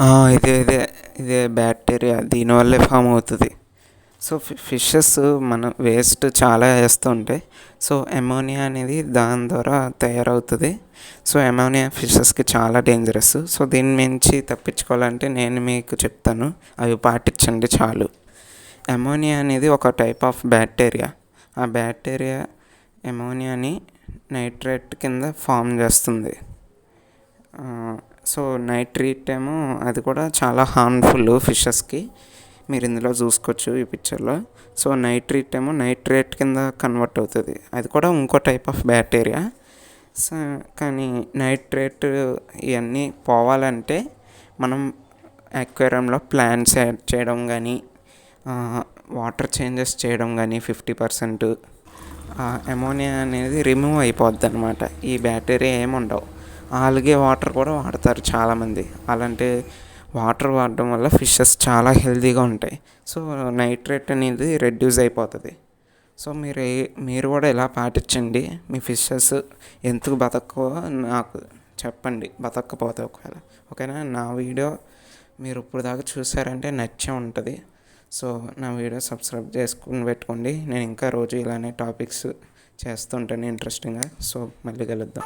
ఆ! ఇదే బ్యాక్టీరియా దీనివల్లే ఫామ్ అవుతుంది. సో, ఫిషెస్ మనం వేస్ట్ చాలా వేస్తూ ఉంటాయి. సో, అమోనియా అనేది దాని ద్వారా తయారవుతుంది. సో, అమోనియా ఫిషెస్కి చాలా డేంజరస్. సో, దీని నుంచి తప్పించుకోవాలంటే నేను మీకు చెప్తాను. అవి పాటించండి చాలు. అమోనియా అనేది ఒక టైప్ ఆఫ్ బ్యాక్టీరియా. ఆ బ్యాక్టీరియా అమోనియాని నైట్రేట్ కింద ఫామ్ చేస్తుంది. సో, నైట్రేట్ ఏమో అది కూడా చాలా హార్మ్ఫుల్ ఫిషెస్కి. మీరు ఇందులో చూసుకోవచ్చు ఈ పిక్చర్లో. సో, నైట్రేట్ ఏమో నైట్రేట్ కింద కన్వర్ట్ అవుతుంది. అది కూడా ఇంకో టైప్ ఆఫ్ బ్యాక్టీరియా. సో, కానీ నైట్రేట్ ఇవన్నీ పోవాలంటే మనం అక్వేరియంలో ప్లాంట్స్ యాడ్ చేయడం కానీ, వాటర్ చేంజెస్ చేయడం కానీ 50% అమోనియా అనేది రిమూవ్ అయిపోద్ది అనమాట. ఈ బ్యాక్టీరియా ఏమి ఉండవు. ఆల్గే వాటర్ కూడా వాడతారు చాలామంది. అలాంటి వాటర్ వాడడం వల్ల ఫిషెస్ చాలా హెల్తీగా ఉంటాయి. సో, నైట్రేట్ అనేది రెడ్యూస్ అయిపోతుంది. సో, మీరు కూడా ఇలా పాటించండి. మీ ఫిషెస్ ఎందుకు బతకవో నాకు చెప్పండి, బతకపోతే ఒకవేళ. ఓకేనా? నా వీడియో మీరు ఇప్పుడు దాకా చూసారంటే నచ్చే ఉంటుంది. సో, నా వీడియో సబ్స్క్రైబ్ చేసుకుని పెట్టుకోండి. నేను ఇంకా రోజు ఇలానే టాపిక్స్ చేస్తుంటాను ఇంట్రెస్టింగ్గా. సో, మళ్ళీ కలుద్దాం.